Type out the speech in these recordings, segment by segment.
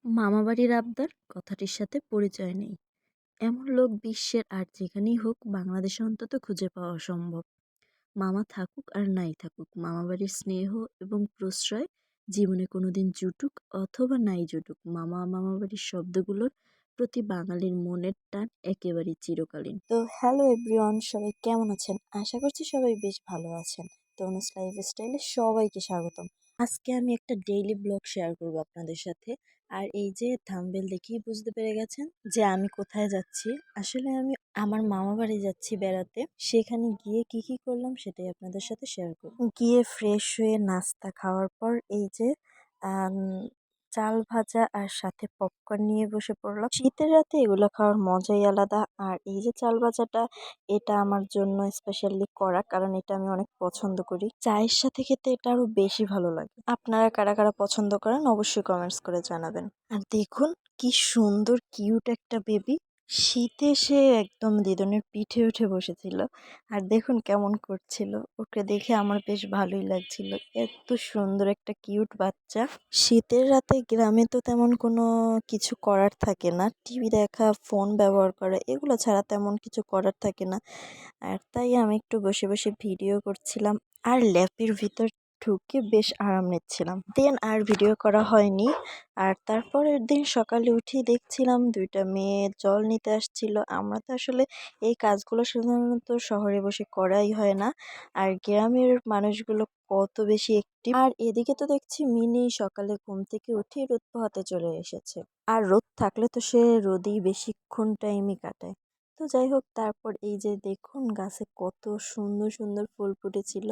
মামাবাড়ির আবদার কথাটির সাথে পরিচয় নেই এমন লোক বিশ্বের আর যেখানেই হোক বাংলাদেশে অন্তত খুঁজে পাওয়া অসম্ভব। মামা থাকুক আর নাই থাকুক, মামাবাড়ির স্নেহ এবং প্রশ্রয় জীবনে কোনোদিন জুটুক অথবা নাই জুটুক, মামা মামাবাড়ির শব্দগুলোর প্রতি বাঙালির মনের টান একেবারেই চিরকালীন। তো হ্যালো এভরিওয়ান, সবাই কেমন আছেন? আশা করছি সবাই বেশ ভালো আছেন। তনুস লাইফস্টাইলে সবাইকে স্বাগতম। আজকে আমি একটা ডেইলি ব্লগ শেয়ার করব আপনাদের সাথে। আর এই যে থাম্বনেল দেখেই বুঝতে পেরে গেছেন যে আমি কোথায় যাচ্ছি। আসলে আমি আমার মামা বাড়ি যাচ্ছি বেড়াতে। সেখানে গিয়ে কি কি করলাম সেটাই আপনাদের সাথে শেয়ার করব। গিয়ে ফ্রেশ হয়ে নাস্তা খাওয়ার পর এই যে আম, চাল ভাজা আর সাথে পপকর্ন নিয়ে বসে পড়লাম। শীতের রাতে এগুলো খাওয়ার মজাই আলাদা। আর এই যে চাল ভাজাটা, এটা আমার জন্য স্পেশালি করা, কারণ এটা আমি অনেক পছন্দ করি। চায়ের সাথে খেতে এটা আরো বেশি ভালো লাগে। আপনারা কারা কারা পছন্দ করেন অবশ্যই কমেন্টস করে জানাবেন। আর দেখুন কি সুন্দর কিউট একটা বেবি, শীতে সে একদম দিদনের পিঠে উঠে বসেছিল। আর দেখুন কেমন করছিল, ওকে দেখে আমার বেশ ভালোই লাগছিল। এত সুন্দর একটা কিউট বাচ্চা। শীতের রাতে গ্রামে তো তেমন কোনো কিছু করার থাকে না, টিভি দেখা, ফোন ব্যবহার করা, এগুলো ছাড়া তেমন কিছু করার থাকে না। আর তাই আমি একটু বসে বসে ভিডিও করছিলাম আর ল্যাপের ভিতর ঢুকে বেশ আরাম নিচ্ছিলাম। দেন আর ভিডিও করা হয়নি। আর তারপরের দিন সকালে উঠেই দেখছিলাম দুইটা মেয়ে জল নিতে আসছিল। আমরা তো আসলে এই কাজগুলো সাধারণত শহরে বসে করাই হয় না। আর গ্রামের মানুষগুলো কত বেশি একটি। আর এদিকে তো দেখছি মিনি সকালে ঘুম থেকে উঠে রোদ পোহাতে চলে এসেছে। আর রোদ থাকলে তো সে রোদেই বেশিক্ষণ টাইমই কাটায়। তো যাই হোক, তারপর এই যে দেখুন গাছে কত সুন্দর সুন্দর ফুল ফুটেছিল।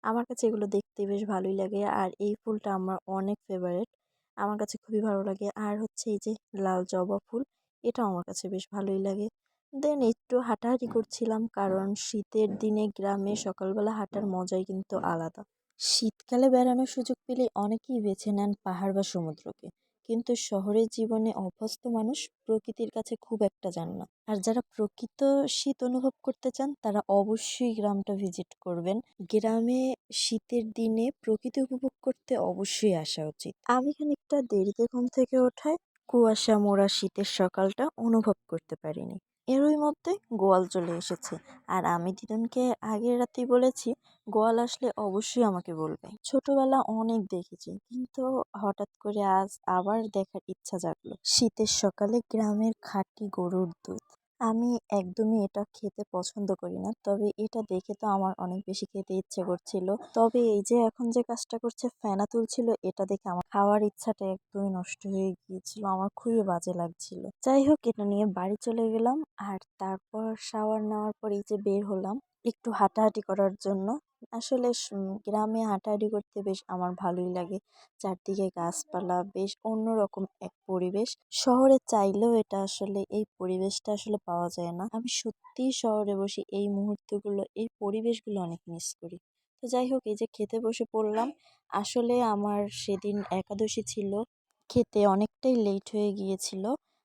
আমার কাছে এগুলো দেখতে বেশ ভালোই লাগে। আর এই ফুলটা আমার অনেক ফেভারিট, আমার কাছে খুবই ভালো লাগে। আর হচ্ছে এই যে লাল জবা ফুল, এটাও আমার কাছে বেশ ভালোই লাগে। দেন একটু হাঁটাহাঁটি করছিলাম, কারণ শীতের দিনে গ্রামে সকালবেলা হাঁটার মজাই কিন্তু আলাদা। শীতকালে বেড়ানোর সুযোগ পেলে অনেকেই বেছে নেন পাহাড় বা সমুদ্রকে, কিন্তু শহরের জীবনে অভ্যস্ত মানুষ প্রকৃতির কাছে খুব একটা যান না। আর যারা প্রকৃত শীত অনুভব করতে চান তারা অবশ্যই গ্রামটা ভিজিট করবেন। গ্রামে শীতের দিনে প্রকৃতি উপভোগ করতে অবশ্যই আসা উচিত। আমি খানিকটা দেরিতে ঘুম থেকে ওঠায় কুয়াশা মোড়া শীতের সকালটা অনুভব করতে পারিনি। এরই মধ্যে গোয়াল চলে এসেছে। আর আমি দিদুনকে আগের রাতেই বলেছি গোয়াল আসলে অবশ্যই আমাকে বলবে। ছোটবেলা অনেক দেখেছি, কিন্তু হঠাৎ করে আজ আবার দেখার ইচ্ছা জাগলো। শীতের সকালে গ্রামের খাঁটি গরুর দুধ। আমি একদমই এটা খেতে পছন্দ করি না, তবে এটা দেখে তো আমার অনেক বেশি খেতে ইচ্ছে করছিল। তবে এই যে এখন যে কাজটা করছে ফেনা তুলছিল, এটা দেখে আমার খাওয়ার ইচ্ছাটা একদমই নষ্ট হয়ে গিয়েছিল, আমার খুবই বাজে লাগছিল। যাই হোক, এটা নিয়ে বাড়ি চলে গেলাম। আর তারপর শাওয়ার নেওয়ার পর এই যে বের হলাম একটু হাঁটাহাঁটি করার জন্য। আসলে গ্রামে হাঁটাহাঁটি করতে বেশ আমার ভালোই লাগে। চারদিকে গাছপালা, বেশ অন্যরকম এক পরিবেশ। শহরে চাইলেও এটা আসলে এই পরিবেশটা আসলে পাওয়া যায় না। আমি সত্যিই শহরে বসে এই মুহূর্তগুলো, এই পরিবেশগুলো অনেক মিস করি। তো যাই হোক, এই যে খেতে বসে পড়লাম। আসলে আমার সেদিন একাদশী ছিল, খেতে অনেকটাই লেট হয়ে গিয়েছিল।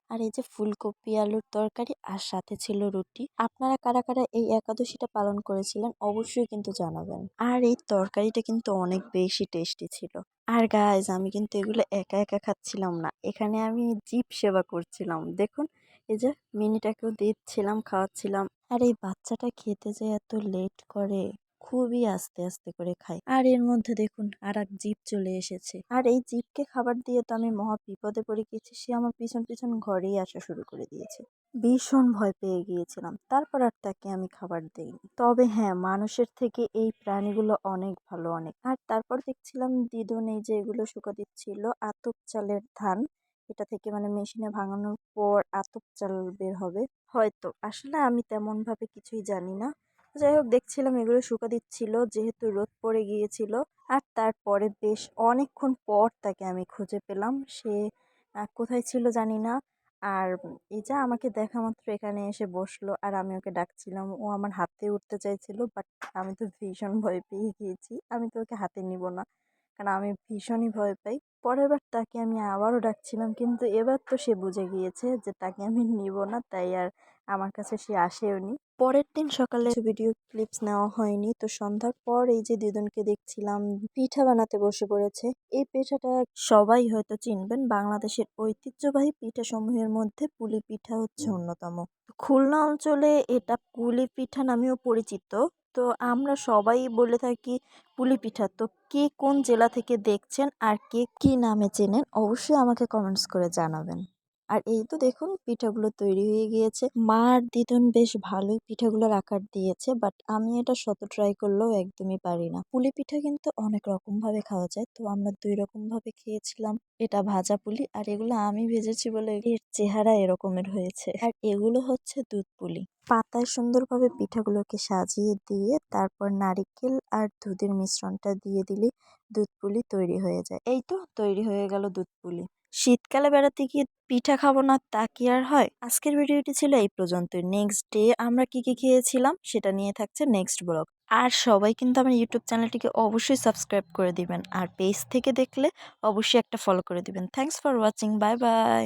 আর এই যে ফুলকপি আলুর তরকারি আর সাথে ছিল রুটি। আপনারা কারা কারা এই একাদশীটা পালন করেছিলেন অবশ্যই কিন্তু জানাবেন। আর এই তরকারিটা কিন্তু অনেক বেশি টেস্টি ছিল। আর গাইজ, আমি কিন্তু এগুলো একা একা খাচ্ছিলাম না, এখানে আমি জীব সেবা করছিলাম। দেখুন, এই যে মিনিটাকেও দিচ্ছিলাম, খাওয়াচ্ছিলাম। আর এই বাচ্চাটা খেতে যে এত লেট করে, খুবই আস্তে আস্তে করে খায়। আর এর মধ্যে দেখুন আর এক জীব চলে এসেছে। আর এই জীবকে খাবার দিয়ে তো আমি মহা বিপদে পড়ে গিয়েছি, সে আমার পিছন পিছন ঘরেই আসা শুরু করে দিয়েছে। ভীষণ ভয় পেয়ে গিয়েছিলাম, তারপর আর তাকে আমি খাবার দেইনি। তবে হ্যাঁ, মানুষের থেকে এই প্রাণীগুলো অনেক ভালো, অনেক। আর তারপর দেখছিলাম দিদুন এই যে এগুলো শুকা দিচ্ছিল, আতপ চালের ধান। এটা থেকে মানে মেশিনে ভাঙানোর পর আতপ চাল বের হবে হয়তো, আসলে আমি তেমন ভাবে কিছুই জানি না। যাই হোক, দেখছিলাম এগুলো শুকা দিচ্ছিল যেহেতু রোদ পড়ে গিয়েছিল। আর তারপরে বেশ অনেকক্ষণ পর তাকে আমি খুঁজে পেলাম। সে কোথায় ছিল জানি না। আর এই যে আমাকে দেখা মাত্র এখানে এসে বসলো, আর আমি ওকে ডাকছিলাম, ও আমার হাতে উঠতে চাইছিল, বাট আমি তো ভীষণ ভয় পেয়ে গিয়েছি, আমি তো ওকে হাতে নিব না, কারণ আমি ভীষণই ভয় পাই। পরের বার তাকে আমি আবারও ডাকছিলাম, কিন্তু এবার তো সে বুঝে গিয়েছে যে তাকে আমি নিব না, তাই আর আমার কাছে সে আসেওনি। পরের দিন সকালে কিছু ভিডিও ক্লিপস নেওয়া হয়নি, তো সন্ধ্যার পর এই যে দিদুনকে দেখছিলাম পিঠা বানাতে বসে পড়েছে। এই পিঠাটা সবাই হয়তো চিনবেন, বাংলাদেশের ঐতিহ্যবাহী পিঠাসমূহের মধ্যে পুলি পিঠা হচ্ছে অন্যতম। খুলনা অঞ্চলে এটা পুলি পিঠা নামেও পরিচিত। তো আমরা সবাই বলে থাকি পুলি পিঠা। তো কে কোন জেলা থেকে দেখছেন আর কে কি নামে চেনেন অবশ্যই আমাকে কমেন্টস করে জানাবেন। আর এই তো দেখুন পিঠাগুলো তৈরি হয়ে গিয়েছে। মা আর দিদুন বেশ ভালোই পিঠাগুলোর আকার দিয়েছে, বাট আমি এটা শত ট্রাই করলেও একদমই পারি না। পুলি পিঠা কিন্তু অনেক রকম ভাবে খাওয়া যায়, তো আমরা 2 রকম ভাবে খেয়েছিলাম। এটা ভাজা পুলি, আর এগুলো আমি ভেজেছি বলে এর চেহারা এরকমের হয়েছে। আর এগুলো হচ্ছে দুধ পুলি। পাতায় সুন্দরভাবে পিঠাগুলোকে সাজিয়ে দিয়ে তারপর নারিকেল আর দুধের মিশ্রণটা দিয়ে দিলে দুধ পুলি তৈরি হয়ে যায়। এই তো তৈরি হয়ে গেল দুধ পুলি। শীতকালে বেড়াতে গিয়ে পিঠা খাবো না তা কি আর হয়? আজকের ভিডিওটি ছিল এই পর্যন্তই। নেক্সট ডে আমরা কি কি খেয়েছিলাম সেটা নিয়ে থাকছে নেক্সট ব্লগ। আর সবাই কিন্তু আমার ইউটিউব চ্যানেলটিকে অবশ্যই সাবস্ক্রাইব করে দিবেন, আর পেজ থেকে দেখলে অবশ্যই একটা ফলো করে দিবেন। Thanks for watching, bye bye.